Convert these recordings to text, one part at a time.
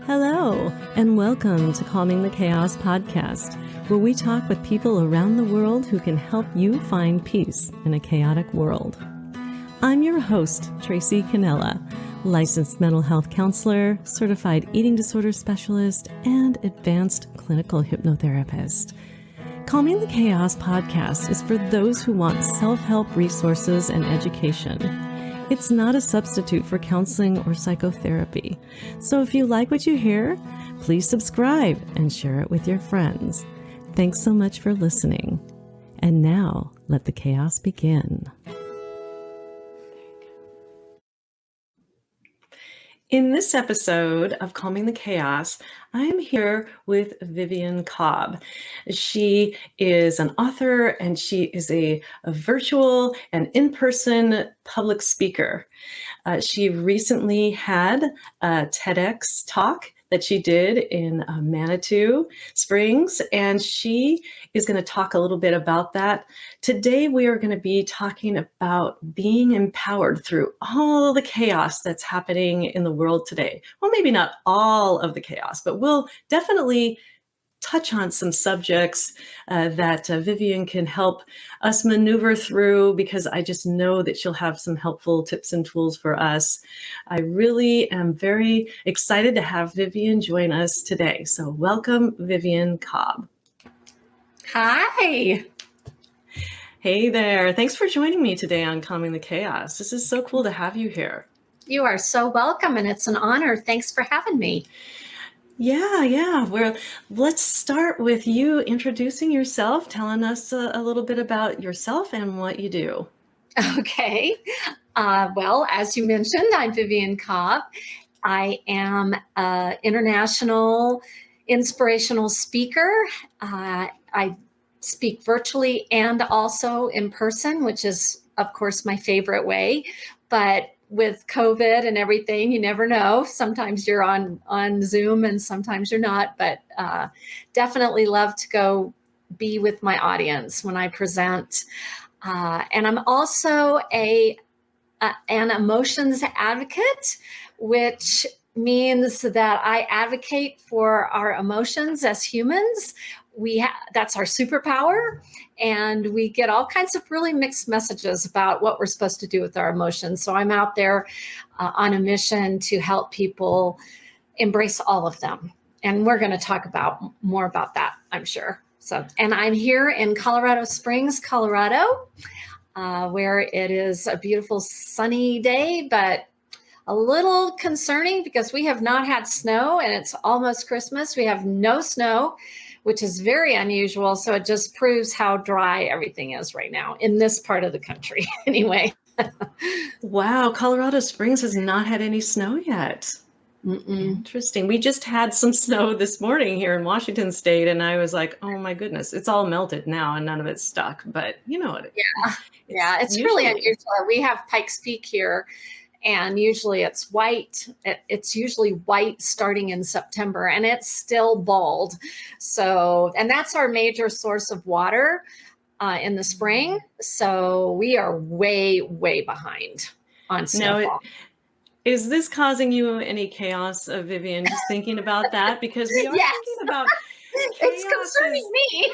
Hello, and welcome to Calming the Chaos podcast, where we talk with people around the world who can help you find peace in a chaotic world. I'm your host, Tracy Canella, licensed mental health counselor, certified eating disorder specialist, and advanced clinical hypnotherapist. Calming the Chaos podcast is for those who want self-help resources and education. It's not a substitute for counseling or psychotherapy. So if you like what you hear, please subscribe and share it with your friends. Thanks so much for listening. And now, let the chaos begin. In this episode of Calming the Chaos, I'm here with Vivian Cobb. She is an author and she is a virtual and in-person public speaker. She recently had a TEDx talk that she did in Manitou Springs, and she is going to talk a little bit about that. Today, we are going to be talking about being empowered through all the chaos that's happening in the world today. Well, maybe not all of the chaos, but we'll definitely touch on some subjects that Vivian can help us maneuver through, because I just know that she'll have some helpful tips and tools for us. I really am very excited to have Vivian join us today. So welcome, Vivian Cobb. Hi. Hey there. Thanks for joining me today on Calming the Chaos. This is so cool to have you here. You are so welcome, and it's an honor. Thanks for having me. Yeah. Well, let's start with you introducing yourself, telling us a little bit about yourself and what you do. Okay. Well, as you mentioned, I'm Vivian Cobb. I am an international inspirational speaker. I speak virtually and also in person, which is, of course, my favorite way. But with COVID and everything, you never know. Sometimes you're on Zoom and sometimes you're not, but definitely love to go be with my audience when I present. And I'm also an emotions advocate, which means that I advocate for our emotions as humans. That's our superpower, and we get all kinds of really mixed messages about what we're supposed to do with our emotions. So I'm out there on a mission to help people embrace all of them, and we're going to talk more about that, I'm sure. So, and I'm here in Colorado Springs, Colorado, where it is a beautiful sunny day, but a little concerning because we have not had snow and it's almost Christmas. We have no snow, which is very unusual. So it just proves how dry everything is right now in this part of the country anyway. Wow, Colorado Springs has not had any snow yet. Interesting. We just had some snow this morning here in Washington State, and I was like, oh my goodness, it's all melted now and none of it's stuck. But you know what? It's really unusual. We have Pikes Peak here, and usually it's white. It's usually white starting in September, and it's still bald. So, and that's our major source of water in the spring. So we are way, way behind on snowfall. Is this causing you any chaos, Vivian, just thinking about that? Because we are thinking about chaos. It's concerning me.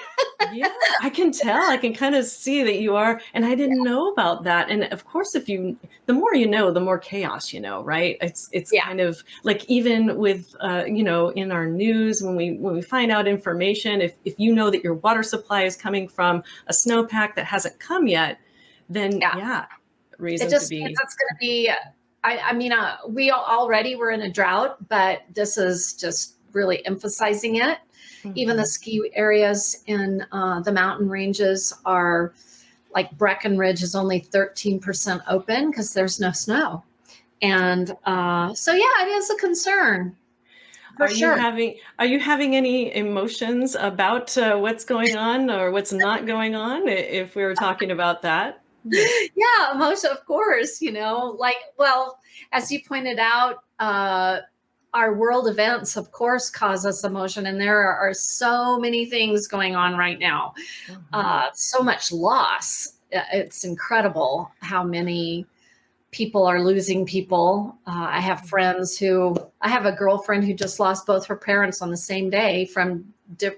Yeah, I can tell. I can kind of see that you are. And I didn't know about that. And of course, the more you know, the more chaos you know, right? It's kind of like even with, in our news, when we find out information, if you know that your water supply is coming from a snowpack that hasn't come yet, then reason to be. It's going to be. I mean, we already were in a drought, but this is just really emphasizing it. Mm-hmm. Even the ski areas in the mountain ranges are like Breckenridge is only 13% open because there's no snow. And it is a concern. Are you having any emotions about what's going on or what's not going on, if we were talking about that? Yeah, emotion, of course, as you pointed out, our world events, of course, cause us emotion. And there are so many things going on right now. So much loss. It's incredible how many people are losing people. I have I have a girlfriend who just lost both her parents on the same day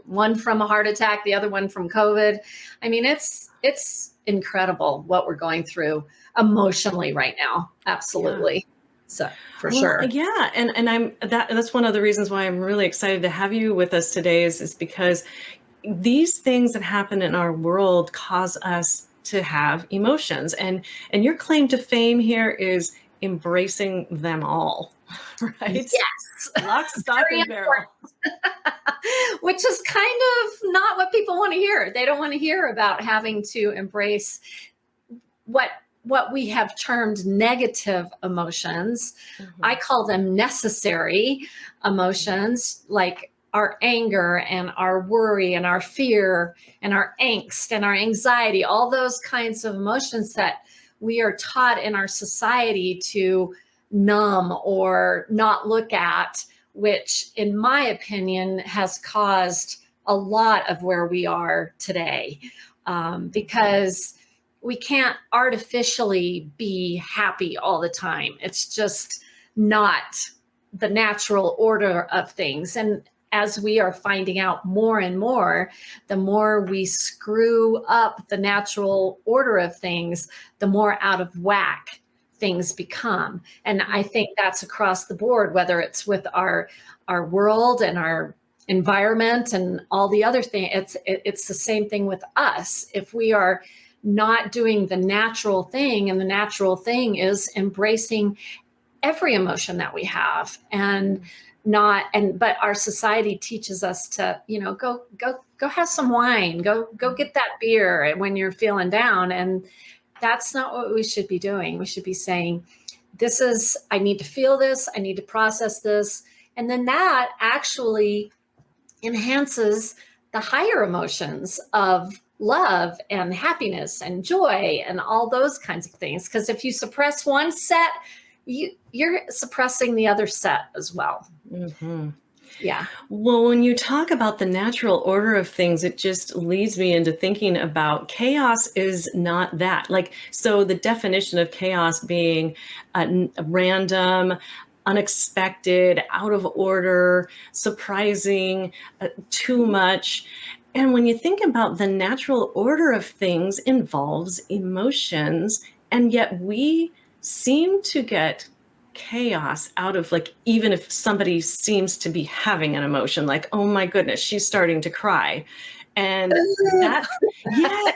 one from a heart attack, the other one from COVID. I mean, it's incredible what we're going through emotionally right now. Absolutely. Yeah. So for sure. Yeah. And that's one of the reasons why I'm really excited to have you with us today is because these things that happen in our world cause us to have emotions. And your claim to fame here is embracing them all, right? Yes. Lock, stock, and barrel. Which is kind of not what people want to hear. They don't want to hear about having to embrace what we have termed negative emotions. Mm-hmm. I call them necessary emotions, like our anger and our worry and our fear and our angst and our anxiety, all those kinds of emotions that we are taught in our society to numb or not look at, which in my opinion has caused a lot of where we are today, because we can't artificially be happy all the time. It's just not the natural order of things. And as we are finding out more and more, the more we screw up the natural order of things, the more out of whack things become. And I think that's across the board, whether it's with our world and our environment and all the other things. It's the same thing with us. If we are not doing the natural thing, and the natural thing is embracing every emotion that we have, but our society teaches us to, go have some wine, go get that beer when you're feeling down. And that's not what we should be doing. We should be saying, I need to feel this, I need to process this. And then that actually enhances the higher emotions of love and happiness and joy and all those kinds of things. Because if you suppress one set, you're suppressing the other set as well. Mm-hmm. Yeah. Well, when you talk about the natural order of things, it just leads me into thinking about chaos is not that. So the definition of chaos being random, unexpected, out of order, surprising, too much. And when you think about the natural order of things involves emotions, and yet we seem to get chaos out of, even if somebody seems to be having an emotion, oh my goodness, she's starting to cry. And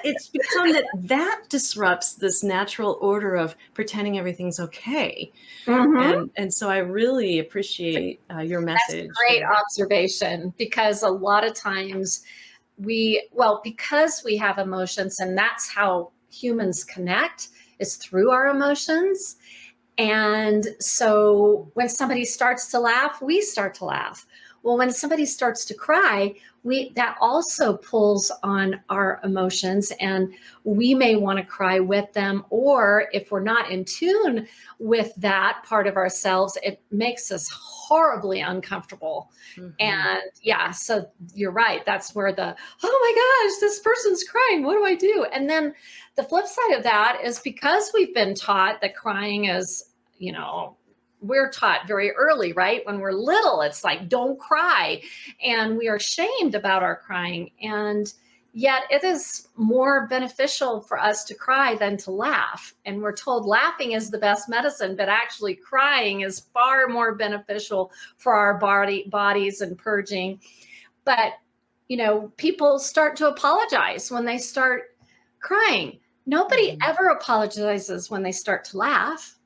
it's become that disrupts this natural order of pretending everythking okay. Mm-hmm. And so I really appreciate your message. That's a great observation, because a lot of times because we have emotions, and that's how humans connect, is through our emotions. And so when somebody starts to laugh, we start to laugh. Well, when somebody starts to cry, that also pulls on our emotions, and we may want to cry with them. Or if we're not in tune with that part of ourselves, it makes us horribly uncomfortable. Mm-hmm. And so you're right. That's where oh my gosh, this person's crying. What do I do? And then the flip side of that is, because we've been taught that crying is, we're taught very early, right? When we're little, it's like, don't cry. And we are shamed about our crying. And yet it is more beneficial for us to cry than to laugh. And we're told laughing is the best medicine, but actually crying is far more beneficial for our bodies and purging. But, people start to apologize when they start crying. Nobody ever apologizes when they start to laugh.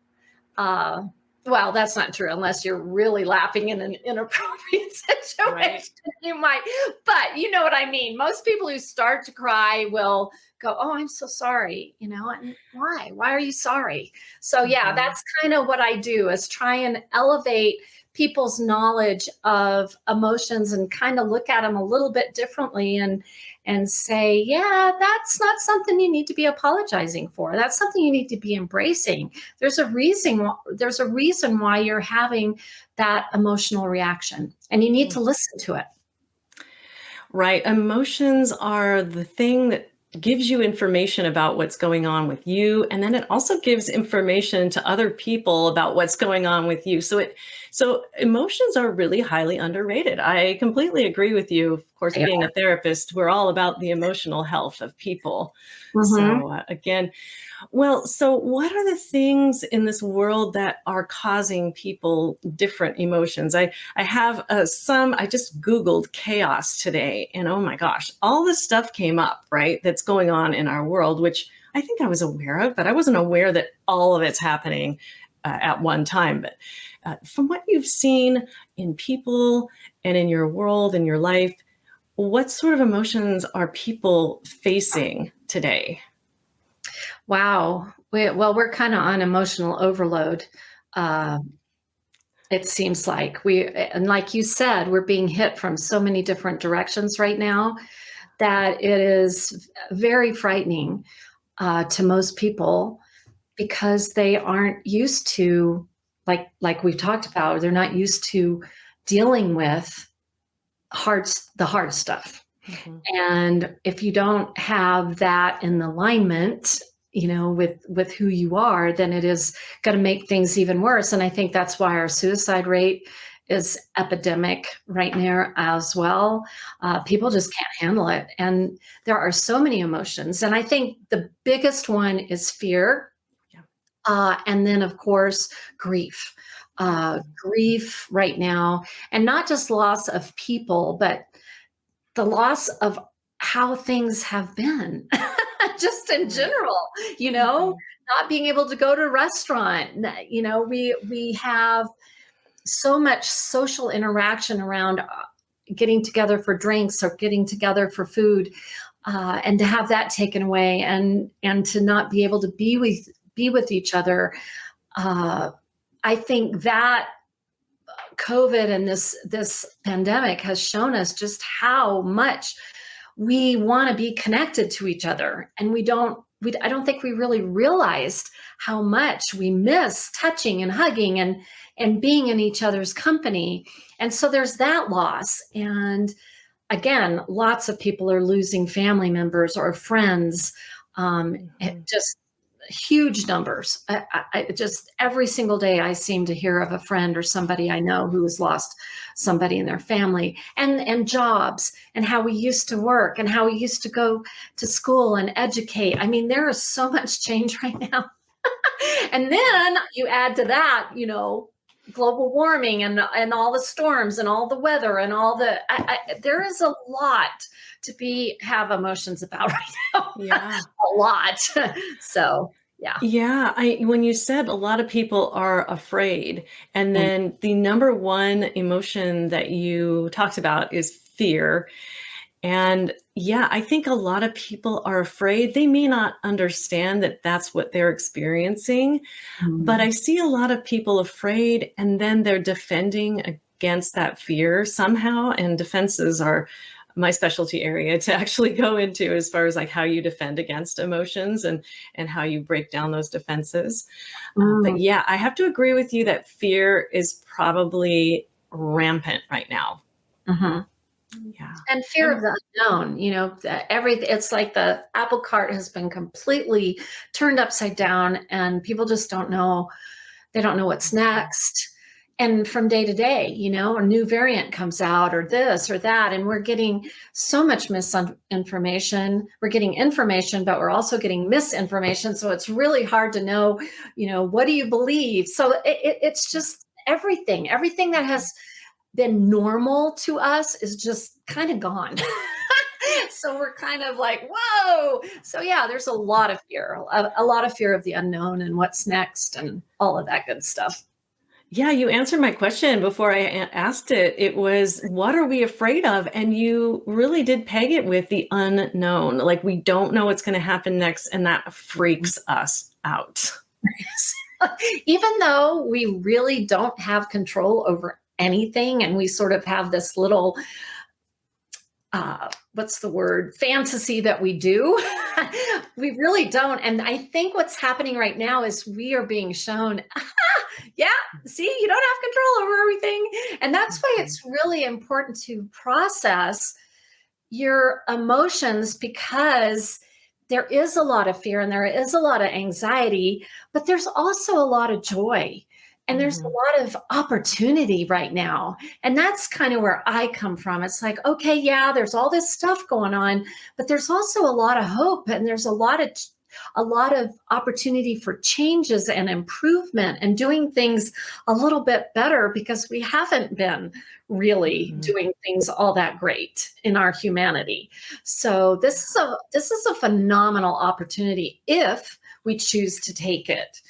Well, that's not true, unless you're really laughing in an inappropriate situation. Right. You might, but you know what I mean. Most people who start to cry will go, "Oh, I'm so sorry," and why? Why are you sorry? So that's kind of what I do, is try and elevate people's knowledge of emotions and kind of look at them a little bit differently, and say, that's not something you need to be apologizing for. That's something you need to be embracing. There's a reason why you're having that emotional reaction, and you need to listen to it. Right. Emotions are the thing that gives you information about what's going on with you, and then it also gives information to other people about what's going on with you. So emotions are really highly underrated. I completely agree with you. Of course, They being are. a therapist, we're all about the emotional health of people. Mhm. So again, well, so what are the things in this world that are causing people different emotions? I have some, I just Googled chaos today, and oh my gosh, all this stuff came up, right? That's going on in our world, which I think I was aware of, but I wasn't aware that all of it's happening at one time. But from what you've seen in people and in your world, in your life, what sort of emotions are people facing today? Wow. We're kind of on emotional overload. Uh, it seems like and like you said, we're being hit from so many different directions right now that it is very frightening to most people because they aren't used to, like we've talked about, they're not used to dealing with the hard stuff. Mhm. And if you don't have that in alignment, with who you are, then it is going to make things even worse. And I think that's why our suicide rate is epidemic right now as well. People just can't handle it. And there are so many emotions. And I think the biggest one is fear. Yeah. And then, of course, grief. Grief right now, and not just loss of people, but the loss of how things have been just in Right. general, Mhm. not being able to go to a restaurant. We have so much social interaction around getting together for drinks or getting together for food, and to have that taken away, and to not be able to be with each other. uh, I think that COVID and this pandemic has shown us just how much we want to be connected to each other, and I don't think we really realized how much we miss touching and hugging and being in each other's company. And so there's that loss. And again, lots of people are losing family members or friends. Mhm. Just huge numbers. I just every single day I seem to hear of a friend or somebody I know who has lost somebody in their family, and jobs, and how we used to work, and how we used to go to school and educate. I mean, there is so much change right now. And then you add to that, global warming and all the storms and all the weather and all there is a lot to have emotions about right now. Yeah. A lot. So, yeah. Yeah, when you said a lot of people are afraid, and Mm. then the number one emotion that you talked about is fear. And yeah, I think a lot of people are afraid. They may not understand that that's what they're experiencing, but I Mm. see a lot of people afraid, and then they're defending against that fear somehow. And defenses are my specialty area to actually go into, as far as like how you defend against emotions and how you break down those defenses. But Mm. yeah, I have to agree with you that fear is probably rampant right now. Mhm. Yeah. And fear of And the unknown, it's like the apple cart has been completely turned upside down, and people just don't know. They don't know what's next. And from day to day, a new variant comes out, or this or that, and we're getting so much misinformation. We're getting information, but we're also getting misinformation. So it's really hard to know, what do you believe? So it's just everything that has been normal to us is just kind of gone. So we're kind of like, whoa. So yeah, there's a lot of fear, a lot of fear of the unknown and what's next and all of that good stuff. yeah, you answered my question before I asked it. It was, what are we afraid of? And you really did peg it with the unknown. Like, we don't know what's going to happen next, and that freaks us out. Even though we really don't have control over anything, and we sort of have this little what's the word, fantasy that we do. We really don't. And I think what's happening right now is we are being shown, yeah, see, you don't have control over everything. And that's why Mhm. it's really important to process your emotions, because there is a lot of fear and there is a lot of anxiety, but there's also a lot of joy. And there's a lot of opportunity right now. And that's kind of where I come from. It's like, okay, yeah, there's all this stuff going on, but there's also a lot of hope, and there's a lot of opportunity for changes and improvement and doing things a little bit better, because we haven't been really doing things all that great in our humanity. So this is a phenomenal opportunity if we choose to take it.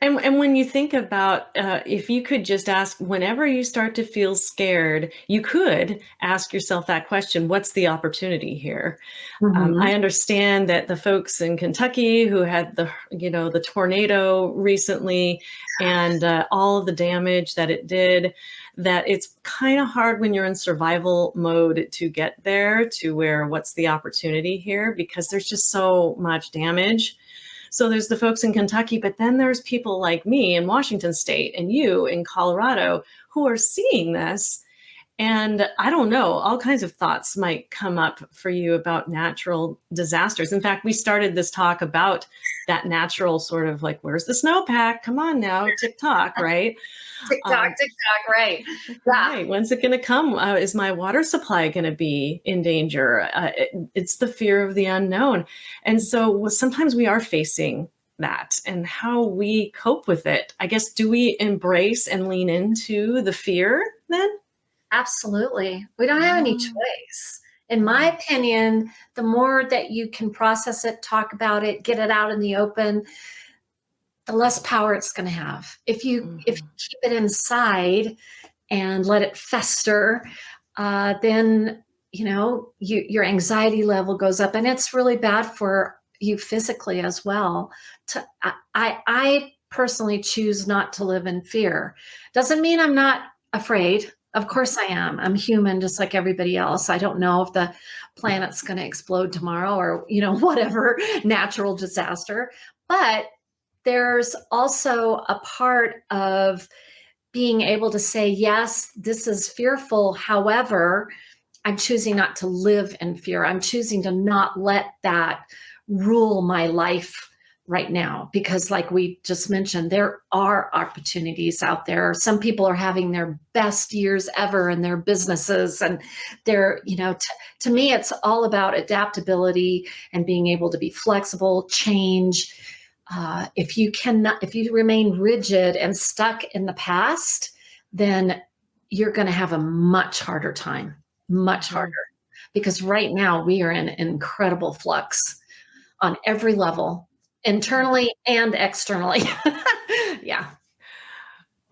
And when you think about, if you could just ask, whenever you start to feel scared, you could ask yourself that question: what's the opportunity here? I understand that the folks in Kentucky who had the tornado recently, and all of the damage that it did, that it's kind of hard when you're in survival mode to get there to where what's the opportunity here, because there's just so much damage. So there's the folks in Kentucky, but then there's people like me in Washington State and you in Colorado who are seeing this. And I don't know, all kinds of thoughts might come up for you about natural disasters. In fact, we started this talk about that natural sort of like, where's the snowpack? Come on now, TikTok, right? TikTok, right. Yeah. Right. When's it going to come? Is my water supply going to be in danger? It's the fear of the unknown. And so sometimes we are facing that, and how we cope with it. I guess, do we embrace and lean into the fear then? Absolutely. We don't have any choice. In my opinion, the more that you can process it, talk about it, get it out in the open, the less power it's going to have. If you keep it inside and let it fester, then your anxiety level goes up, and it's really bad for you physically as well. I personally choose not to live in fear. Doesn't mean I'm not afraid. Of course I am. I'm human just like everybody else. I don't know if the planet's going to explode tomorrow or, whatever natural disaster. But there's also a part of being able to say, yes, this is fearful. However, I'm choosing not to live in fear. I'm choosing to not let that rule my life right now, because like we just mentioned, there are opportunities out there. Some people are having their best years ever in their businesses, and they're, to me, it's all about adaptability and being able to be flexible, change. If you remain rigid and stuck in the past, then you're going to have a much harder time, much harder, because right now we are in incredible flux on every level, internally and externally. Yeah.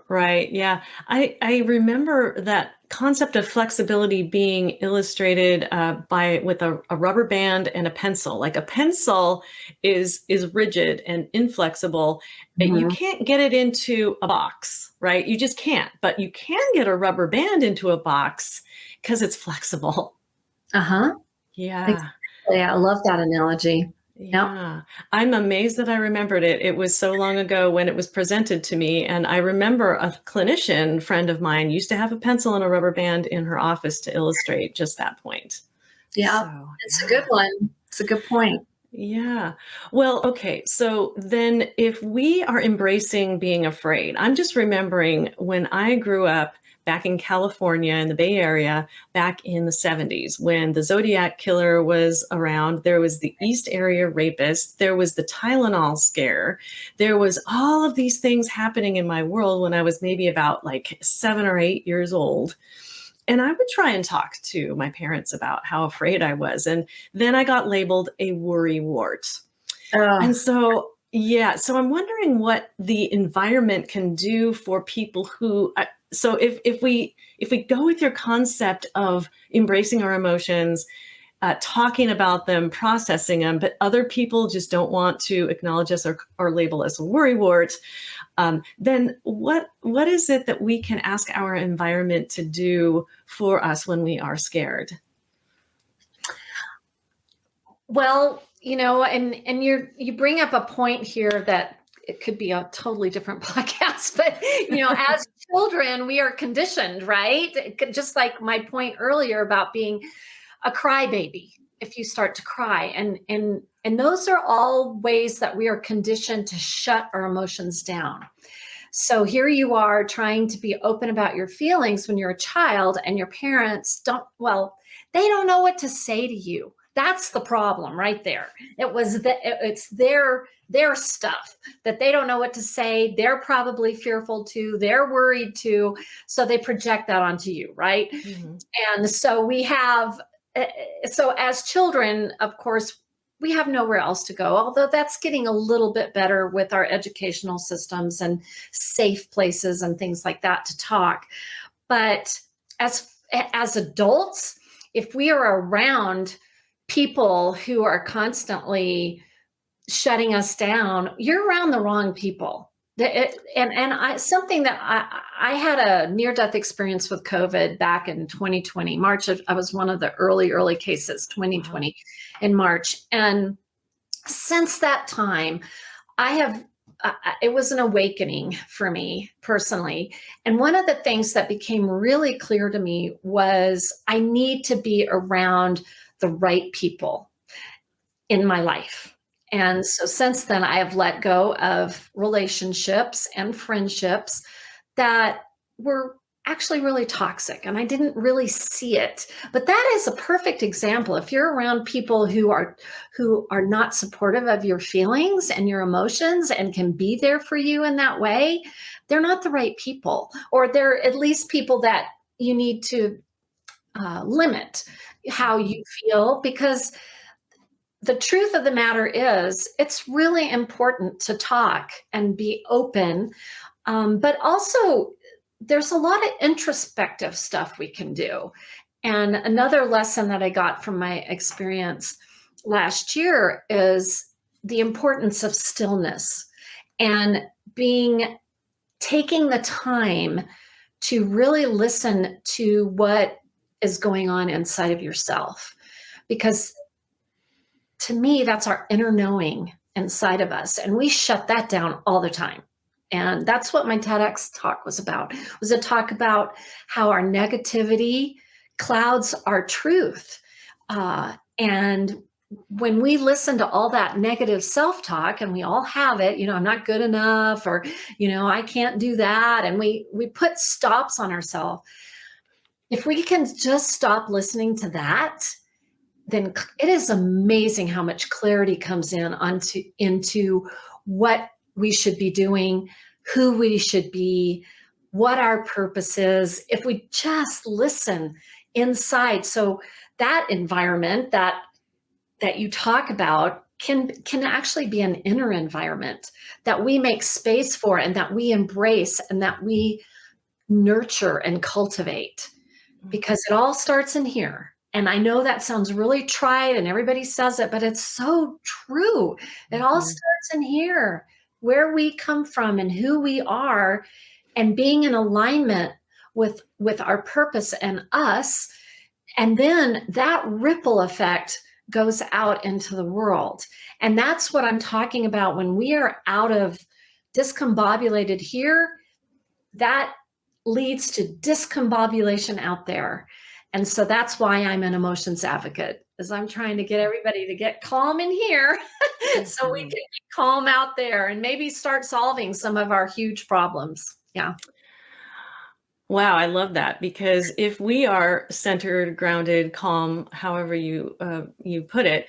Right. Yeah. I remember that concept of flexibility being illustrated with a rubber band and a pencil. Like a pencil is rigid and inflexible. You can't get it into a box, right? You just can't. But you can get a rubber band into a box because it's flexible. Yeah. Exactly. I love that analogy. Yeah, I'm amazed that I remembered it. It was so long ago when it was presented to me. And I remember a clinician friend of mine used to have a pencil and a rubber band in her office to illustrate just that point. Yeah, So, it's a good one. It's a good point. Yeah. Well, okay. So then if we are embracing being afraid, I'm just remembering when I grew up back in California in the Bay Area back in the 70s, when the Zodiac killer was around, there was the East Area rapist, there was the Tylenol scare, there was all of these things happening in my world when I was maybe about like 7 or 8 years old. And I would try and talk to my parents about how afraid I was. And then I got labeled a worry wart. And so, so I'm wondering what the environment can do for people who, so if we go with your concept of embracing our emotions, talking about them, processing them, but other people just don't want to acknowledge us or label us a worrywart, then what is it that we can ask our environment to do for us when we are scared? Well, and you bring up a point here that it could be a totally different podcast, but as children, we are conditioned, right? Just like my point earlier about being a crybaby. if you start to cry. And those are all ways that we are conditioned to shut our emotions down. So here you are trying to be open about your feelings when you're a child, and your parents they don't know what to say to you. That's the problem right there. It's their stuff that they don't know what to say. They're probably fearful too. They're worried too. So they project that onto you, right? Mm-hmm. And so so as children, of course, we have nowhere else to go, although that's getting a little bit better with our educational systems and safe places and things like that to talk. But as adults, if we are around people who are constantly shutting us down, you're around the wrong people. Something that I had a near-death experience with COVID back in 2020, March. I was one of the early cases, 2020 in March. And since that time, it was an awakening for me personally. And one of the things that became really clear to me was I need to be around the right people in my life. And so since then, I have let go of relationships and friendships that were actually really toxic, and I didn't really see it. But that is a perfect example. If you're around people who are not supportive of your feelings and your emotions and can be there for you in that way, they're not the right people, or they're at least people that you need to limit how you feel, because the truth of the matter is, it's really important to talk and be open. But also, there's a lot of introspective stuff we can do. And another lesson that I got from my experience last year is the importance of stillness and taking the time to really listen to what is going on inside of yourself. Because to me, that's our inner knowing inside of us. And we shut that down all the time. And that's what my TEDx talk was about. It was a talk about how our negativity clouds our truth. And when we listen to all that negative self-talk, and we all have it, I'm not good enough, or, I can't do that. And we put stops on ourselves. If we can just stop listening to that, then it is amazing how much clarity comes into what we should be doing, who we should be, what our purpose is, if we just listen inside. So that environment that you talk about can actually be an inner environment that we make space for, and that we embrace, and that we nurture and cultivate, because it all starts in here. And I know that sounds really trite and everybody says it, but it's so true. It all starts in here, where we come from and who we are, and being in alignment with our purpose and us. And then that ripple effect goes out into the world. And that's what I'm talking about. When we are out of discombobulated here, that leads to discombobulation out there. And so that's why I'm an emotions advocate, is I'm trying to get everybody to get calm in here so we can be calm out there and maybe start solving some of our huge problems. Yeah. Wow, I love that, because if we are centered, grounded, calm, however you put it,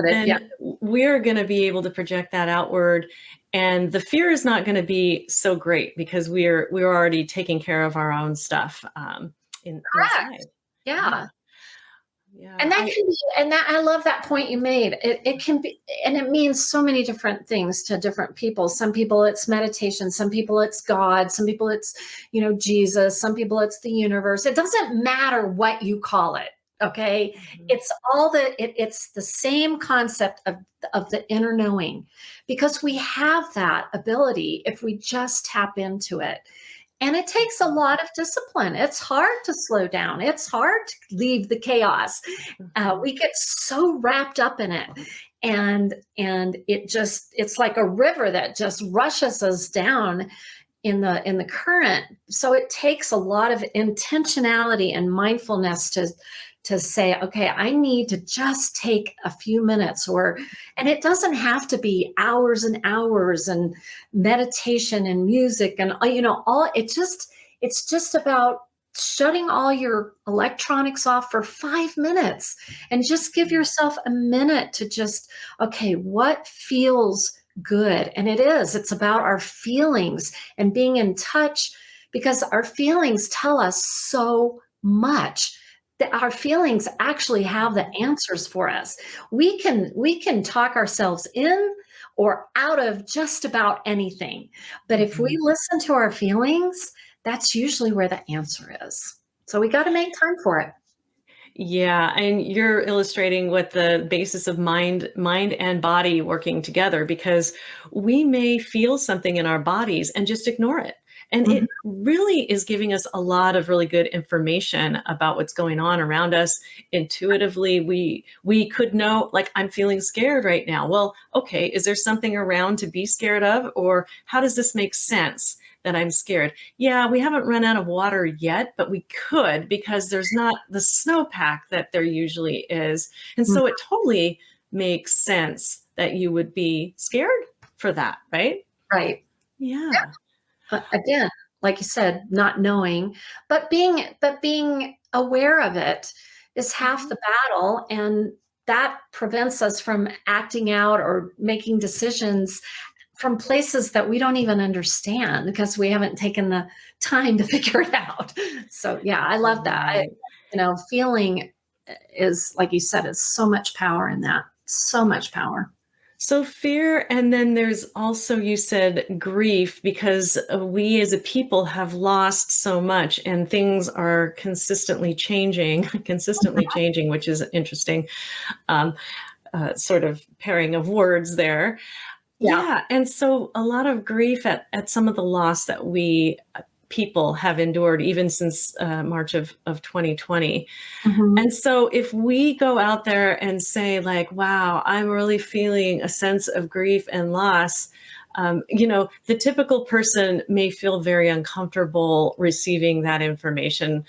then we're going to be able to project that outward, and the fear is not going to be so great, because we're already taking care of our own stuff inside. Yeah. Yeah. And I love that point you made. It can be, and it means so many different things to different people. Some people it's meditation, some people it's God, some people it's, Jesus, some people it's the universe. It doesn't matter what you call it. Okay. Mm-hmm. It's it's the same concept of the inner knowing, because we have that ability if we just tap into it. And it takes a lot of discipline. It's hard to slow down. It's hard to leave the chaos. We get so wrapped up in it. And it's like a river that just rushes us down in the current. So it takes a lot of intentionality and mindfulness to say, okay, I need to just take a few minutes, and it doesn't have to be hours and hours and meditation and music and, it's just about shutting all your electronics off for 5 minutes and just give yourself a minute to just, okay, what feels good? And it's about our feelings and being in touch, because our feelings tell us so much. That our feelings actually have the answers for us. We can talk ourselves in or out of just about anything. But if we listen to our feelings, that's usually where the answer is. So we got to make time for it. Yeah, and you're illustrating what the basis of mind and body working together, because we may feel something in our bodies and just ignore it. And Mhm. it really is giving us a lot of really good information about what's going on around us. Intuitively, we could know, like, I'm feeling scared right now. Well, okay, is there something around to be scared of? Or how does this make sense that I'm scared? Yeah, we haven't run out of water yet, but we could, because there's not the snowpack that there usually is. And so it totally makes sense that you would be scared for that, right? Right. Yeah. Again, like you said, not knowing, but being aware of it is half Mhm. the battle, and that prevents us from acting out or making decisions from places that we don't even understand because we haven't taken the time to figure it out. So yeah, I love that. Right. Feeling is, like you said, is so much power in that. So much power. So fear, and then there's also, you said, grief, because we as a people have lost so much and things are consistently changing, consistently changing, which is interesting. Um, sort of pairing of words there. Yeah. Yeah, and so a lot of grief at some of the loss that we people have endured, even since March of 2020. Mhm. And so if we go out there and say, like, wow, I'm really feeling a sense of grief and loss, the typical person may feel very uncomfortable receiving that information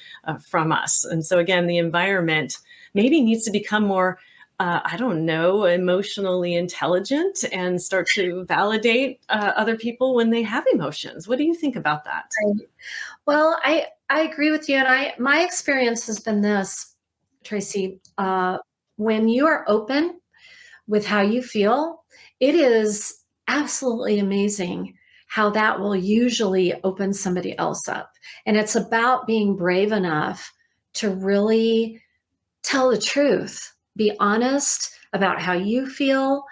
from us. And so again, the environment maybe needs to become more, I don't know, emotionally intelligent and start to validate other people when they have emotions. What do you think about that? Right. Well, I agree with you, and my experience has been this, Tracy. When you are open with how you feel, it is absolutely amazing how that will usually open somebody else up. And it's about being brave enough to really tell the truth, be honest about how you feel.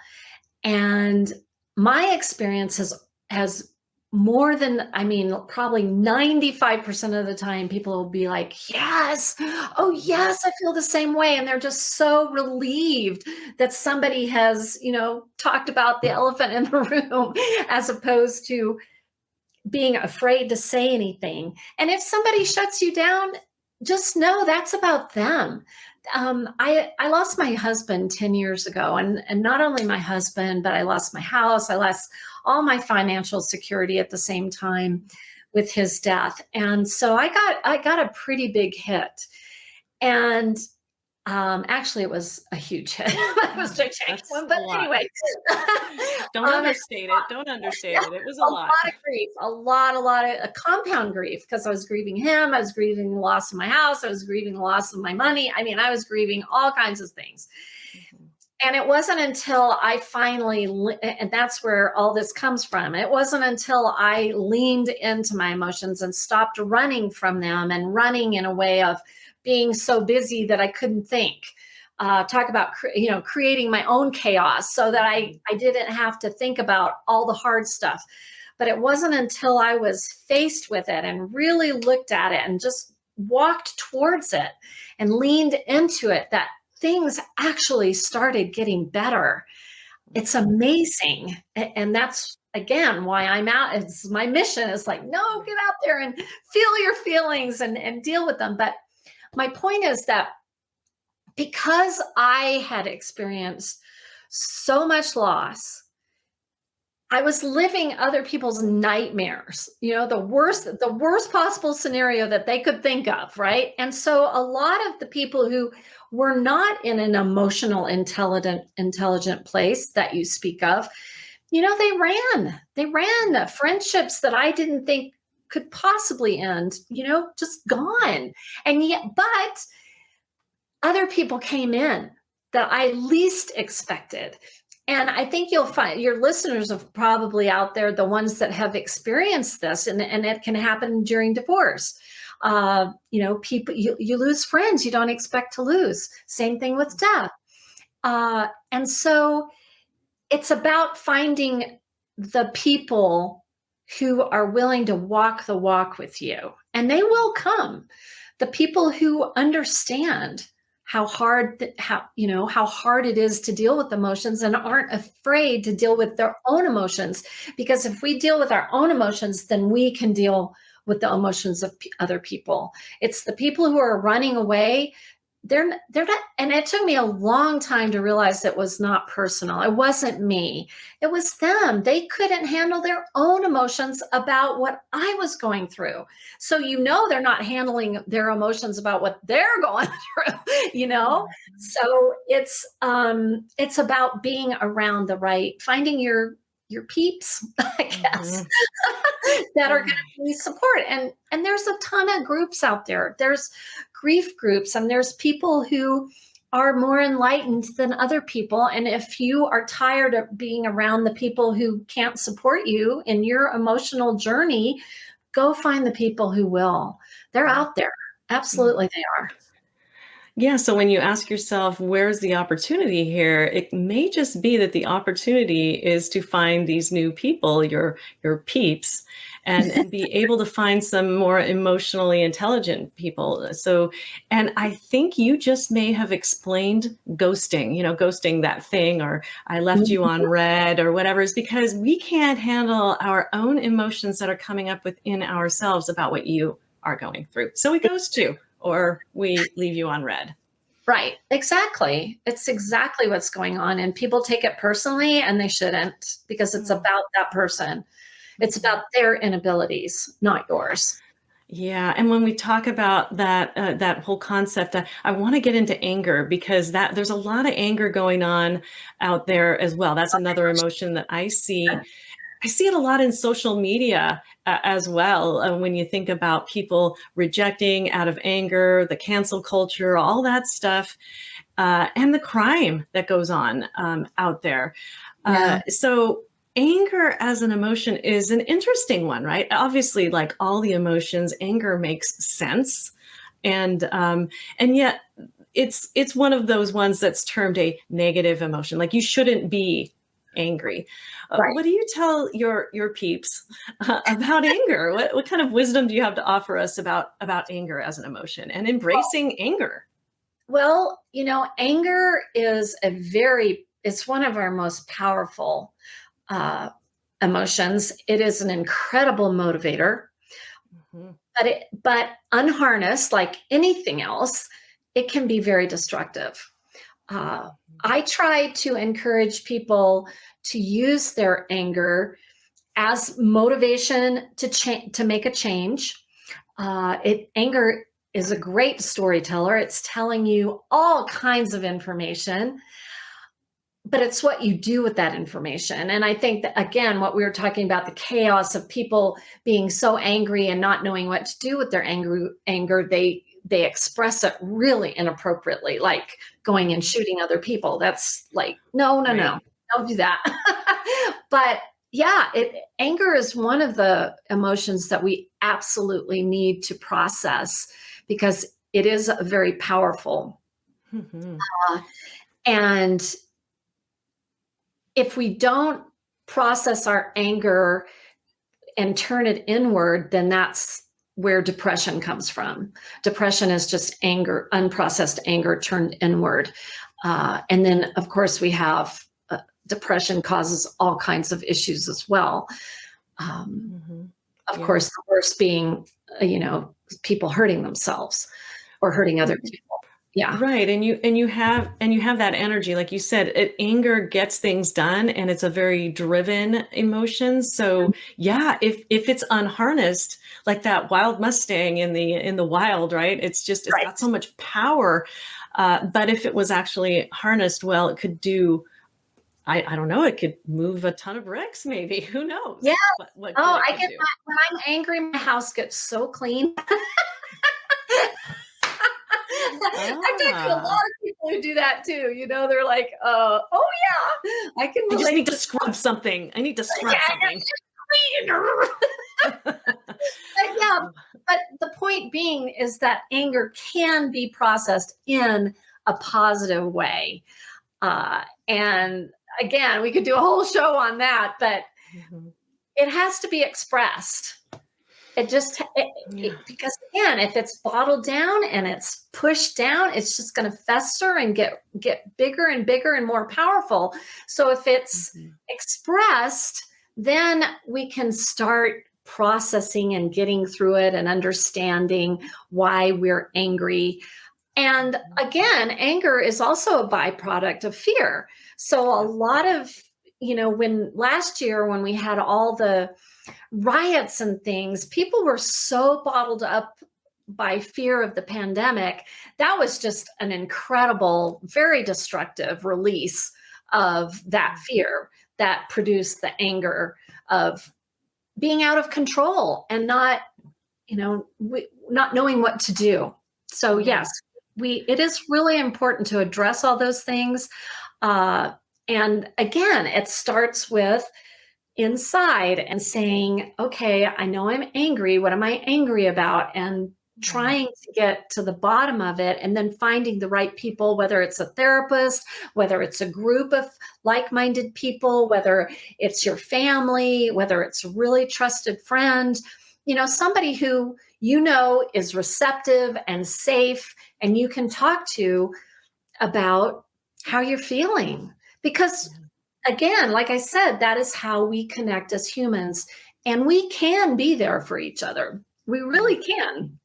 And my experience has more than, I mean, probably 95% of the time, people will be like, yes, oh, yes, I feel the same way. And they're just so relieved that somebody has, talked about the elephant in the room, as opposed to being afraid to say anything. And if somebody shuts you down, just know that's about them. I lost my husband 10 years ago, and not only my husband, but I lost my house. I lost all my financial security at the same time with his death. And so I got a pretty big hit. And actually, it was a huge hit. It was a gigantic That's one, a but lot. anyway, Don't um, understate it. Don't yeah, understate it. It was a a lot. lot of grief, a lot of compound grief, because I was grieving him. I was grieving the loss of my house. I was grieving the loss of my money. I mean, I was grieving all kinds of things. Mhm. And it wasn't until I finally, and that's where all this comes from. It wasn't until I leaned into my emotions and stopped running from them and running in a way of being so busy that I couldn't think. Talk about creating my own chaos so that I didn't have to think about all the hard stuff. But it wasn't until I was faced with it and really looked at it and just walked towards it and leaned into it that things actually started getting better. It's amazing. And that's again why I'm out. It's my mission is like, no, get out there and feel your feelings and deal with them. But my point is that because I had experienced so much loss, I was living other people's nightmares, the worst possible scenario that they could think of, right? And so a lot of the people who were not in an emotional, intelligent place that you speak of, they ran friendships that I didn't think could possibly end, just gone. And yet, but other people came in that I least expected. And I think you'll find your listeners are probably out there, the ones that have experienced this, and it can happen during divorce. People, you lose friends you don't expect to lose. Same thing with death. And so it's about finding the people who are willing to walk the walk with you, and they will come. The people who understand how hard it is to deal with emotions and aren't afraid to deal with their own emotions, because if we deal with our own emotions, then we can deal with the emotions of other people. It's the people who are running away. They're not, and it took me a long time to realize it was not personal. It wasn't me. It was them. They couldn't handle their own emotions about what I was going through. So, they're not handling their emotions about what they're going through. So it's about being around finding your peeps, I guess, that are going to be support. And there's a ton of groups out there. There's grief groups, and there's people who are more enlightened than other people. And if you are tired of being around the people who can't support you in your emotional journey, go find the people who will. They're out there. Absolutely, they are. Yeah, so when you ask yourself, where's the opportunity here? It may just be that the opportunity is to find these new people, your peeps, and be able to find some more emotionally intelligent people. So, and I think you just may have explained ghosting that thing, or I left you on red or whatever, is because we can't handle our own emotions that are coming up within ourselves about what you are going through. So we ghost you, or we leave you on red. Right. Exactly. It's exactly what's going on. And people take it personally, and they shouldn't, because it's about that person. It's about their inabilities, not yours. Yeah, and when we talk about that whole concept, I want to get into anger, because there's a lot of anger going on out there as well. That's another emotion that I see. I see it a lot in social media as well. When you think about people rejecting out of anger, the cancel culture, all that stuff, and the crime that goes on out there. Yeah. So anger as an emotion is an interesting one, right? Obviously, like all the emotions, anger makes sense, and yet it's one of those ones that's termed a negative emotion. Like, you shouldn't be angry. Right. What do you tell your peeps about anger? What kind of wisdom do you have to offer us about anger as an emotion and embracing anger? Well, anger is it's one of our most powerful emotions. It is an incredible motivator, Mhm. but unharnessed, like anything else, it can be very destructive. I try to encourage people to use their anger as motivation to make a change. Anger is a great storyteller. It's telling you all kinds of information, but it's what you do with that information. And I think that, again, what we were talking about, the chaos of people being so angry and not knowing what to do with their anger, they express it really inappropriately, like going and shooting other people. That's like, no, Right. don't do that. But yeah, anger is one of the emotions that we absolutely need to process, because it is very powerful. Mhm. Uh, and if we don't process our anger and turn it inward, then that's where depression comes from. Depression is just anger, unprocessed anger turned inward. And then, of course, we have depression causes all kinds of issues as well. Um, Mhm. of Yeah. course, the worst being, people hurting themselves or hurting other people. Yeah. Right. And you have that energy. Like you said, anger gets things done, and it's a very driven emotion. So yeah, if it's unharnessed, like that wild Mustang in the wild, right? It's got Right. so much power. But if it was actually harnessed well, it could do, I don't know, it could move a ton of bricks, maybe. Who knows Yeah. what good Oh, it could do. when I'm angry, my house gets so clean. I've talked to a lot Ah, of people who do that too. They're like, oh yeah, I can I just need relate to to scrub something. I need to scrub something. that. But yeah, but the point being is that anger can be processed in a positive way. And again, we could do a whole show on that, but Mhm. it has to be expressed. It just Yeah. because again, if it's bottled down and it's pushed down, it's just going to fester and get bigger and bigger and more powerful. So if it's Mhm. expressed, then we can start processing and getting through it and understanding why we're angry. And Mhm. again, anger is also a byproduct of fear. So a Yes. lot of, when last year when we had all the riots and things, people were so bottled up by fear of the pandemic. That was just an incredible, very destructive release of that fear that produced the anger of being out of control and not knowing what to do. So yes, Right. it is really important to address all those things. Uh, and again, it starts with inside and saying, okay, I know I'm angry. What am I angry about? And Right. trying to get to the bottom of it and then finding the right people, whether it's a therapist, whether it's a group of like minded people, whether it's your family, whether it's a really trusted friend, somebody who is receptive and safe and you can talk to about how you're feeling. Because Yeah. again, like I said, that is how we connect as humans. And we can be there for each other. We Yeah. really can.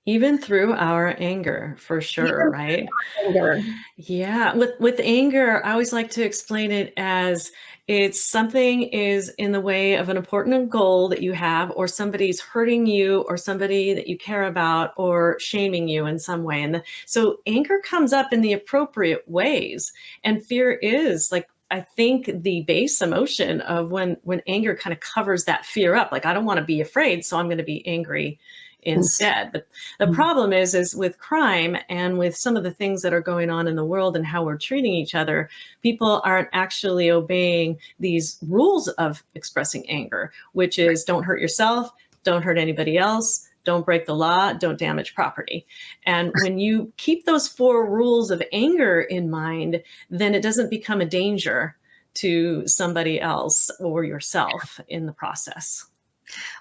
Even through our anger, for sure, Even right? anger. Yeah, with anger, I always like to explain it as it's something is in the way of an important goal that you have, or somebody's hurting you, or somebody that you care about, or shaming you in some way. So anger comes up in the appropriate ways, and fear is like, I think, the base emotion of when anger kind of covers that fear up. Like, I don't want to be afraid, so I'm going to be angry instead. But the problem is with crime and with some of the things that are going on in the world and how we're treating each other, people aren't actually obeying these rules of expressing anger, which is don't hurt yourself, don't hurt anybody else, don't break the law, don't damage property. And when you keep those four rules of anger in mind, then it doesn't become a danger to somebody else or yourself in the process.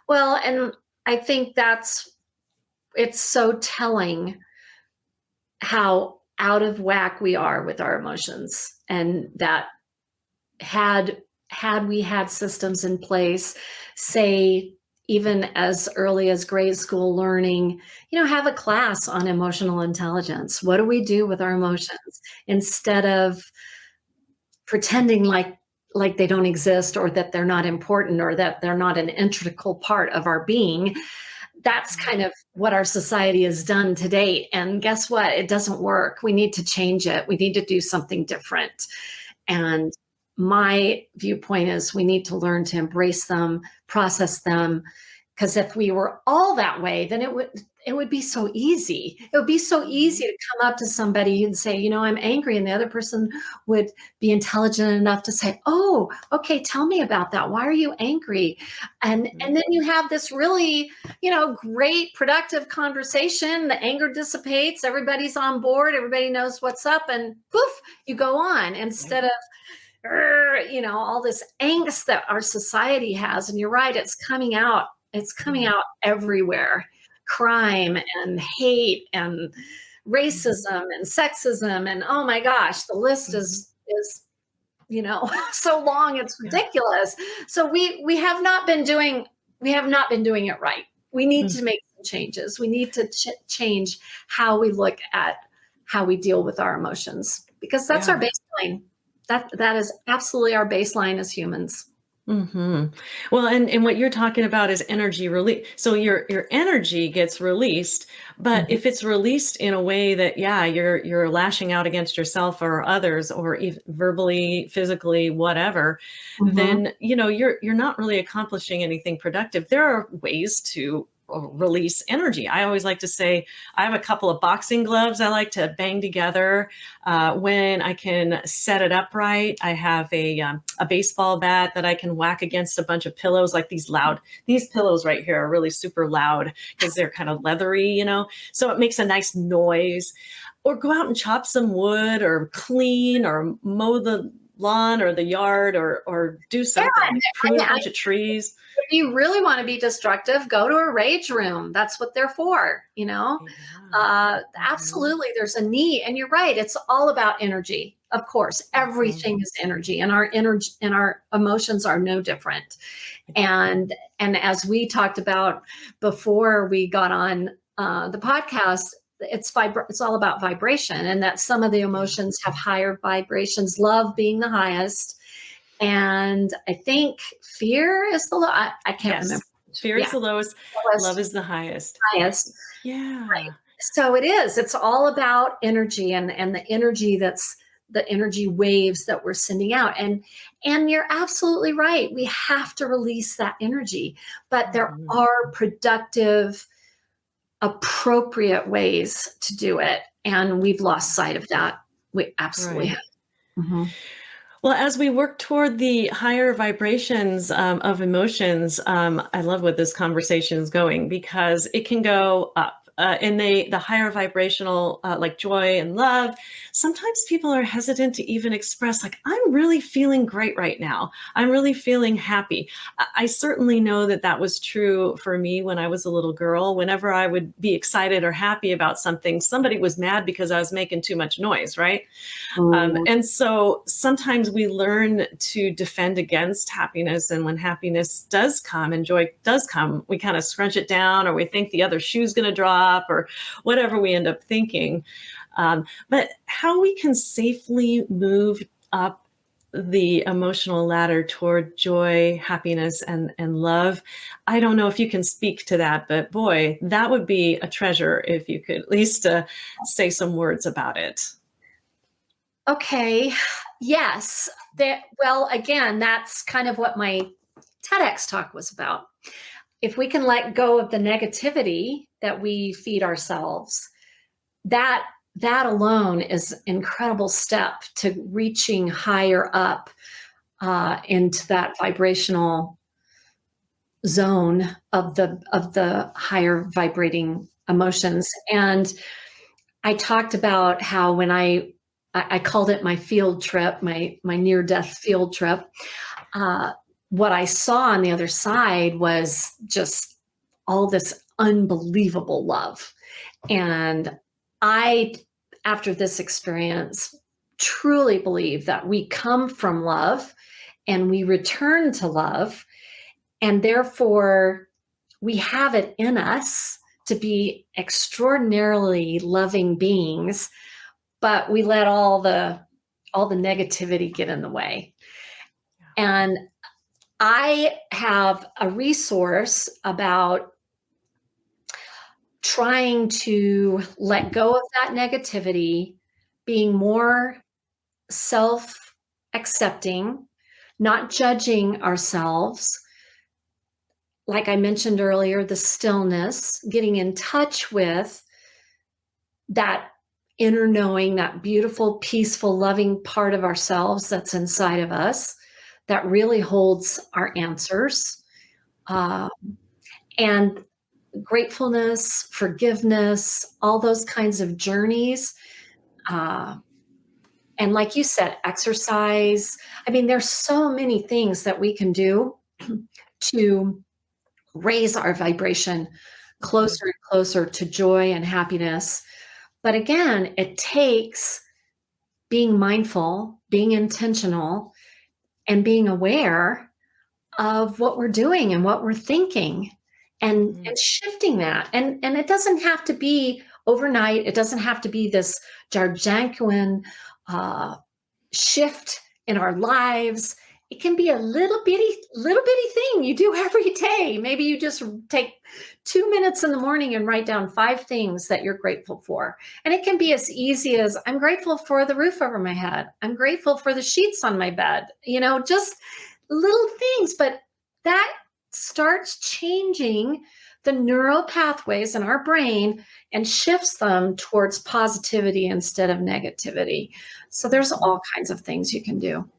Well, and I think it's so telling how out of whack we are with our emotions, and that had we had systems in place, say even as early as grade school learning, have a class on emotional intelligence. What do we do with our emotions instead of pretending like they don't exist, or that they're not important, or that they're not an integral part of our being? That's kind of what our society has done to date. And guess what? It doesn't work. We need to change it. We need to do something different. And my viewpoint is we need to learn to embrace them, process them, because if we were all that way, then it would be so easy. It would be so easy to come up to somebody and say, I'm angry, and the other person would be intelligent enough to say, "Oh, okay, tell me about that. Why are you angry?" And then you have this really, great productive conversation. The anger dissipates, everybody's on board, everybody knows what's up, and poof, you go on instead of all this angst that our society has. And you're right, it's coming out. It's coming Yeah. out everywhere. Crime and hate and Mhm. racism and sexism, and oh my gosh, the list Mhm. is so long, it's Yeah. ridiculous. So we have not been doing it right. We need Mm. to make some changes. We need to change how we look at how we deal with our emotions, because that's our baseline. That is absolutely our baseline as humans. Mm-hmm. Well, and what you're talking about is energy release. So your energy gets released, but Mhm. if it's released in a way that, yeah, you're lashing out against yourself or others, or even verbally, physically, whatever, Mhm. then you're not really accomplishing anything productive. There are ways to release energy. I always like to say I have a couple of boxing gloves I like to bang together when I can set it up right. I have a baseball bat that I can whack against a bunch of pillows, like these pillows right here are really super loud because they're kind of leathery, so it makes a nice noise. Or go out and chop some wood or clean or mow the lawn or the yard or do Yeah, something like prune a I bunch of trees. if you really want to be destructive, go to a rage room. That's what they're for, Yeah. Mhm. Absolutely, there's a need. And you're right. It's all about energy. Of course, Mhm. everything is energy, and our energy and our emotions are no different. And as we talked about before we got on the podcast, it's all about vibration, and that some of the Yeah. emotions have higher vibrations, love being the highest, and I think fear is the low. I can't remember. Yes. Fear is Yeah, the lowest, love lowest, is the highest. highest. Right. Yeah. So it is. It's all about energy, and the energy that's the energy waves that we're sending out. And you're absolutely right. We have to release that energy, but there Mhm. are productive, appropriate ways to do it, and we've lost sight of that. We absolutely have. Right. Mhm. Well, as we work toward the higher vibrations of emotions, I love where this conversation is going because it can go up. In the higher vibrational, like joy and love, sometimes people are hesitant to even express, like, I'm really feeling great right now. I'm really feeling happy. I certainly know that was true for me when I was a little girl. Whenever I would be excited or happy about something, somebody was mad because I was making too much noise, right? Mm, And so sometimes we learn to defend against happiness. And when happiness does come and joy does come, we kind of scrunch it down, or we think the other shoe's going to drop, or whatever we end up thinking. But how we can safely move up the emotional ladder toward joy, happiness, and love. I don't know if you can speak to that, but boy, that would be a treasure if you could at least say some words about it. okay. Yes. Well, again, that's kind of what my TEDx talk was about. If we can let go of the negativity that we feed ourselves, that that alone is an incredible step to reaching higher up into that vibrational zone of the higher vibrating emotions. And I talked about how when I called it my field trip, my near death field trip. Uh, what I saw on the other side was just all this unbelievable love. And I, after this experience, truly believe that we come from love and we return to love. And therefore, we have it in us to be extraordinarily loving beings, but we let all the negativity get in the way. And I have a resource about trying to let go of that negativity, being more self accepting, not judging ourselves. Like I mentioned earlier, the stillness, getting in touch with that inner knowing, that beautiful, peaceful, loving part of ourselves that's inside of us that really holds our answers. Uh, and gratefulness, forgiveness, all those kinds of journeys. Uh, and like you said, exercise. I mean, there's so many things that we can do to raise our vibration Mhm. closer and closer to joy and happiness. But again, it takes being mindful, being intentional, and being aware of what we're doing and what we're thinking, and Mhm. shifting that. And it doesn't have to be overnight. It doesn't have to be this gargantuan shift in our lives. It can be a little bitty thing you do every day. Maybe you just take 2 minutes in the morning and write down 5 things that you're grateful for. And it can be as easy as, I'm grateful for the roof over my head. I'm grateful for the sheets on my bed. Just little things, but that starts changing the neural pathways in our brain and shifts them towards positivity instead of negativity. So there's all kinds of things you can do.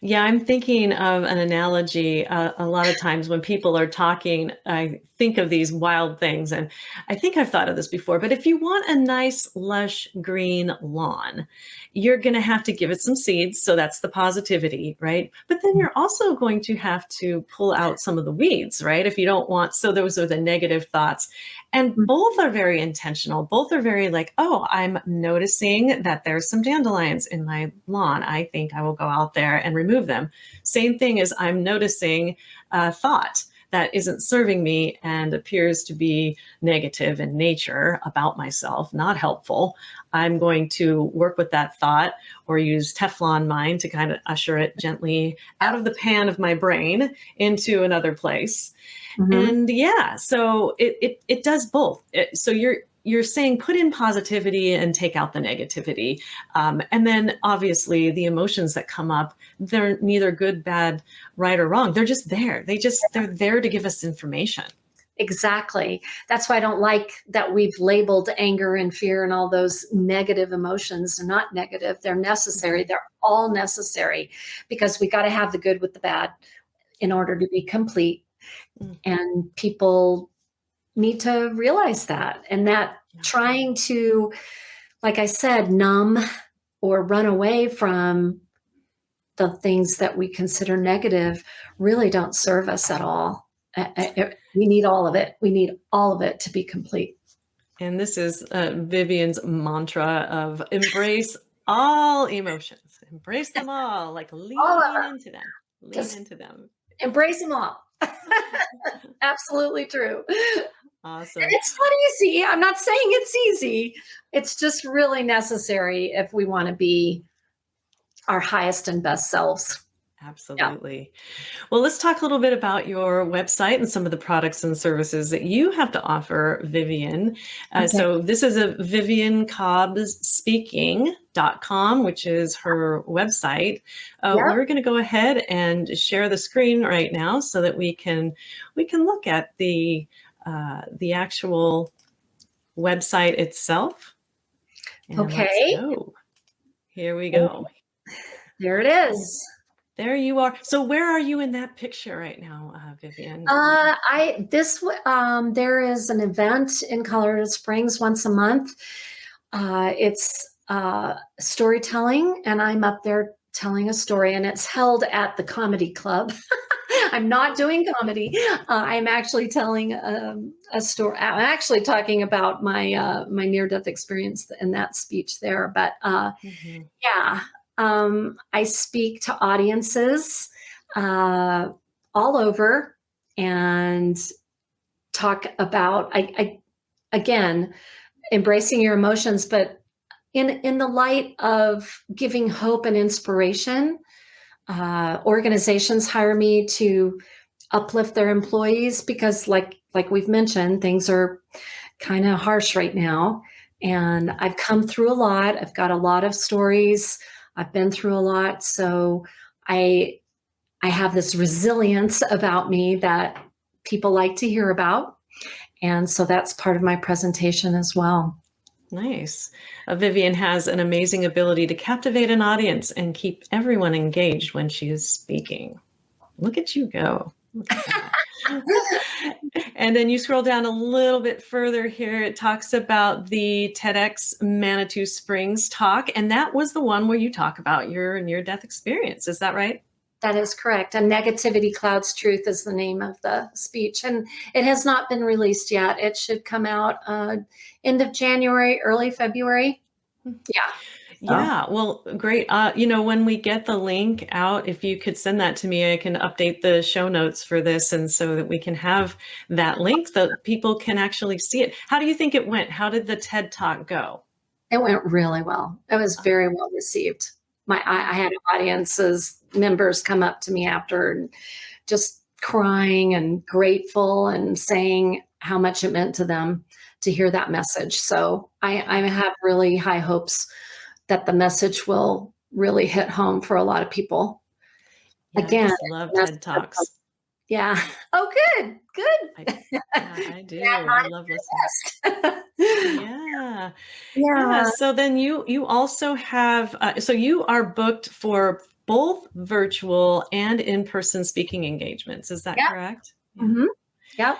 Yeah, I'm thinking of an analogy. A lot of times when people are talking, I think of these wild things, and I think I've thought of this before, but if you want a nice, lush, green lawn, you're going to have to give it some seeds. So that's the positivity, right? But then you're also going to have to pull out some of the weeds, right? If you don't want, so those are the negative thoughts. And both are very intentional. Both are very like, oh, I'm noticing that there's some dandelions in my lawn. I think I will go out there and remove them. Same thing as I'm noticing a thought that isn't serving me and appears to be negative in nature about myself, not helpful. I'm going to work with that thought or use Teflon mind to kind of usher it gently out of the pan of my brain into another place. And yeah, so it does both. So you're saying put in positivity and take out the negativity. And then obviously the emotions that come up, they're neither good, bad, right, or wrong. They're just there. They're there to give us information. Exactly. That's why I don't like that we've labeled anger and fear and all those negative emotions. They're not negative. They're necessary. They're all necessary because we got to have the good with the bad in order to be complete. And people need to realize that, and that trying to, like I said, numb or run away from the things that we consider negative really don't serve us at all. We need all of it. We need all of it to be complete. And this is Vivian's mantra of embrace all emotions, embrace them all, like lean into them, lean into them. Embrace them all. Absolutely true. Awesome. And it's not easy. I'm not saying it's easy. It's just really necessary if we want to be our highest and best selves. Absolutely. Yeah. Well, let's talk a little bit about your website and some of the products and services that you have to offer, Vivian. Okay. So this is a Vivian Cobb's speaking.com, which is her website. We're going to go ahead and share the screen right now so that we can look at the actual website itself. And okay. Let's go. Here we go. There it is. There you are. So where are you in that picture right now, Vivian? There is an event in Colorado Springs once a month. It's storytelling, and I'm up there telling a story, and it's held at the comedy club. I'm not doing comedy. I'm actually telling a story. I'm actually talking about my my near-death experience in that speech there. But yeah. I speak to audiences all over and talk about, again, embracing your emotions, but in the light of giving hope and inspiration. Organizations hire me to uplift their employees because, like we've mentioned, things are kind of harsh right now. And I've come through a lot. I've got a lot of stories. I've been through a lot, so I have this resilience about me that people like to hear about, and so that's part of my presentation as well. Nice. Vivian has an amazing ability to captivate an audience and keep everyone engaged when she is speaking. Look at you go. Look at that. And then you scroll down a little bit further here. It talks about the TEDx Manitou Springs talk. And that was the one where you talk about your near-death experience. Is that right? That is correct. And Negativity Clouds Truth is the name of the speech. And it has not been released yet. It should come out end of January, early February. Yeah. So, Yeah, well, great. When we get the link out, if you could send that to me, I can update the show notes for this, and so that we can have that link so that people can actually see it. How do you think it went? How did the TED Talk go? it went really well. It was very well received. I had audiences, members come up to me after and just crying and grateful and saying how much it meant to them to hear that message. So I have really high hopes that the message will really hit home for a lot of people. Yeah, I Again, just it's love a TED message of, Talks. yeah. Oh, good, I, good. yeah, I Yeah, do. I love listening. I'm impressed. Yeah. Yeah. Yeah, So then you also have so you are booked for both virtual and in-person speaking engagements. Is that yeah. correct? Yeah. Mhm. Yep.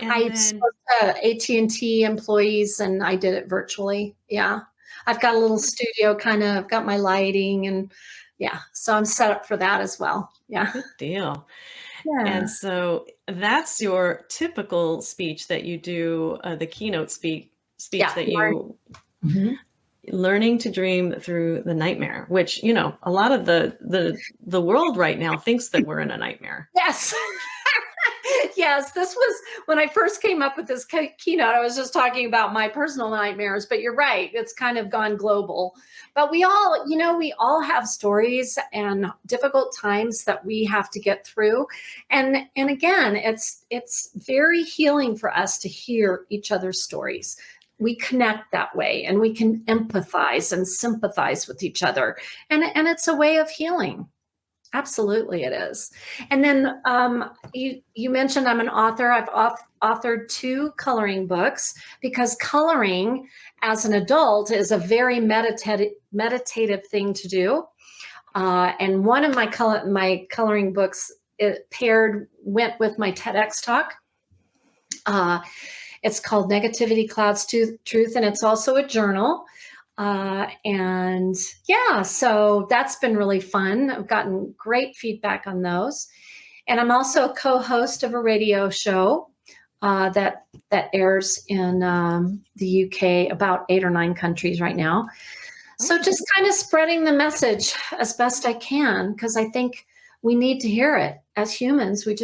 And I then spoke to AT&T employees and I did it virtually. Yeah. I've got a little studio kind of, got my lighting and yeah, so I'm set up for that as well. Yeah. good deal. And Yeah. so that's your typical speech that you do, the keynote speech Yeah. that you Mhm. learning to dream through the nightmare, which, a lot of the world right now thinks that we're in a nightmare. Yes. Yes, this was when I first came up with this keynote. I was just talking about my personal nightmares, but you're right. It's kind of gone global. But we all have stories and difficult times that we have to get through. And again, it's very healing for us to hear each other's stories. We connect that way and we can empathize and sympathize with each other. And it's a way of healing. Absolutely, it is. And then you mentioned I'm an author. I've authored 2 coloring books because coloring as an adult is a very meditative thing to do. And one of my coloring books went with my TEDx talk. Uh, it's called Negativity Clouds Truth, and it's also a journal. And yeah, so that's been really fun. I've gotten great feedback on those. And I'm also a co-host of a radio show that airs in the UK, about 8 or 9 countries right now. So Oh, just kind of spreading the message as best I can, because I think we need to hear it as humans. We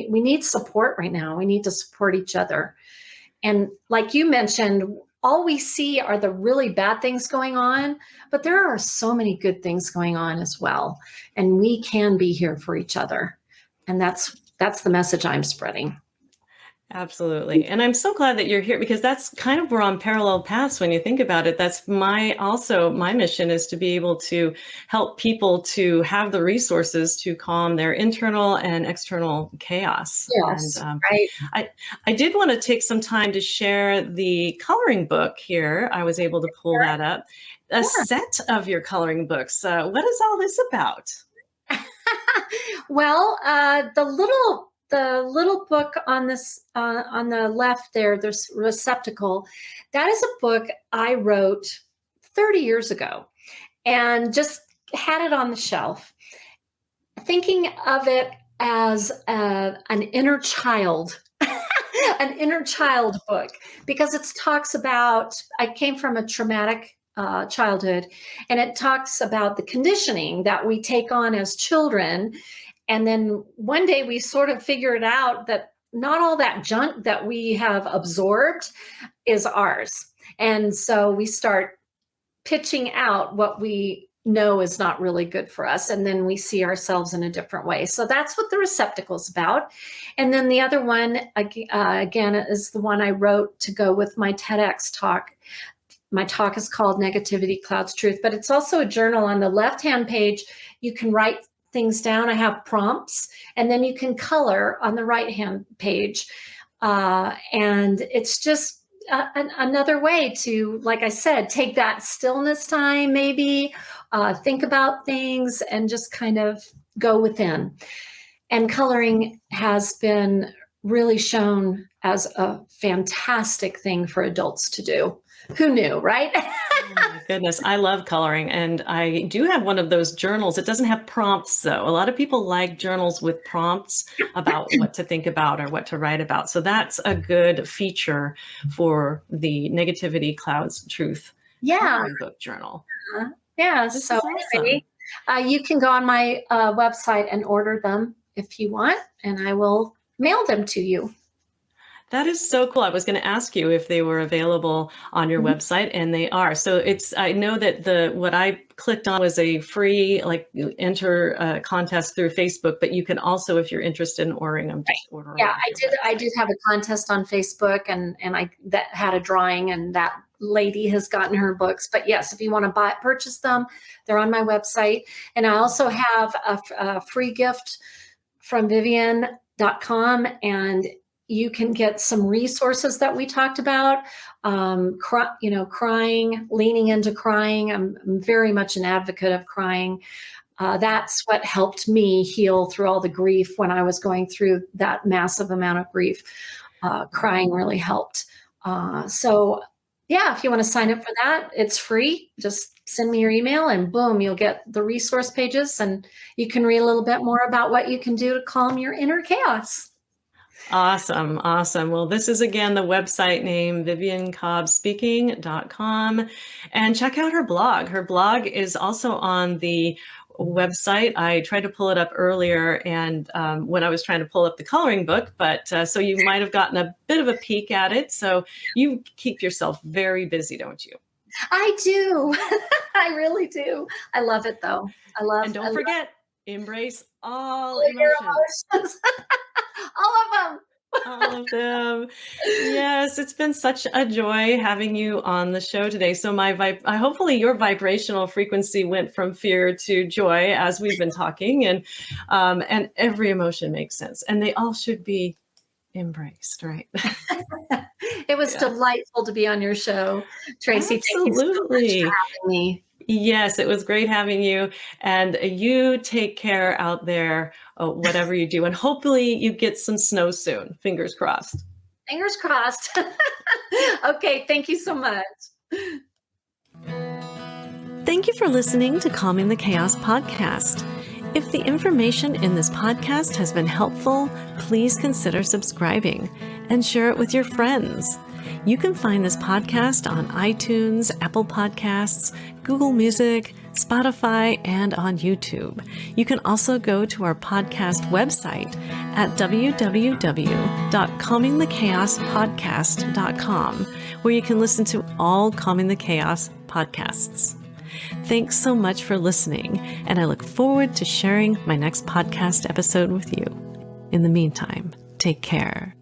need support right now. We need to support each other. And like you mentioned, all we see are the really bad things going on, but there are so many good things going on as well. And we can be here for each other. And that's the message I'm spreading. absolutely. And I'm so glad that you're here because that's kind of we're on parallel paths when you think about it. That's my mission is to be able to help people to have the resources to calm their internal and external chaos. And Yes, right. I I did want to take some time to share the coloring book here. I was able to pull that up. A Yeah. set of your coloring books. What is all this about? Well, the little book on this on the left there, there's receptacle. That is a book I wrote 30 years ago and just had it on the shelf, thinking of it as an inner child. An inner child book because it talks about I came from a traumatic childhood, and it talks about the conditioning that we take on as children, and then one day we sort of figured out that not all that junk that we have absorbed is ours, and so we start pitching out what we know is not really good for us, and then we see ourselves in a different way. So that's what the receptacle is about. And then the other one again is the one I wrote to go with my TEDx talk. My talk is called Negativity Clouds Truth, but it's also a journal. On the left hand page you can write things down. I have prompts, and then you can color on the right hand page. And it's just another way to, like I said, take that stillness time, maybe think about things and just kind of go within. And coloring has been really shown as a fantastic thing for adults to do. Who knew, right? Oh my goodness, I love coloring, and I do have one of those journals. It doesn't have prompts, though. A lot of people like journals with prompts about what to think about or what to write about. So that's a good feature for the Negativity Clouds Truth Yeah. coloring book journal. Yeah. This So is awesome. anyway, you can go on my website and order them if you want, and I will mail them to you. That is so cool. I was going to ask you if they were available on your Mhm. website, and they are. So I know that what I clicked on was a free, like, you enter a contest through Facebook, but you can also, if you're interested in ordering them, just order them Yeah, off your I website. did have a contest on Facebook, and I that had a drawing, and that lady has gotten her books. But yes, if you want to purchase them, they're on my website. And I also have a free gift from Vivian.com, and you can get some resources that we talked about. Crying, leaning into crying. I'm very much an advocate of crying. That's what helped me heal through all the grief when I was going through that massive amount of grief. Crying really helped. So, yeah, if you want to sign up for that, it's free. Just send me your email and boom, you'll get the resource pages, and you can read a little bit more about what you can do to calm your inner chaos. Awesome. Awesome. Well, this is again the website name, viviancobbspeaking.com, and check out her blog. Her blog is also on the website. I tried to pull it up earlier, and when I was trying to pull up the coloring book, but so you might have gotten a bit of a peek at it. So you keep yourself very busy, don't you? I do. I really do. I love it though. And I don't love forget, embrace all your emotions. emotions. All of them. All of them. Yes, it's been such a joy having you on the show today. So hopefully your vibrational frequency went from fear to joy as we've been talking, and every emotion makes sense, and they all should be embraced, right? It was Yeah, delightful to be on your show, Tracy. Thank you so much for absolutely. having me. Yes, it was great having you, and you take care out there, whatever you do, and hopefully you get some snow soon. Fingers crossed. Fingers crossed. Okay, thank you so much. Thank you for listening to Calming the Chaos podcast. If the information in this podcast has been helpful, please consider subscribing and share it with your friends. You can find this podcast on iTunes, Apple Podcasts, Google Music, Spotify, and on YouTube. You can also go to our podcast website at www.calmingthechaospodcast.com, where you can listen to all Calming the Chaos podcasts. Thanks so much for listening, and I look forward to sharing my next podcast episode with you. In the meantime, take care.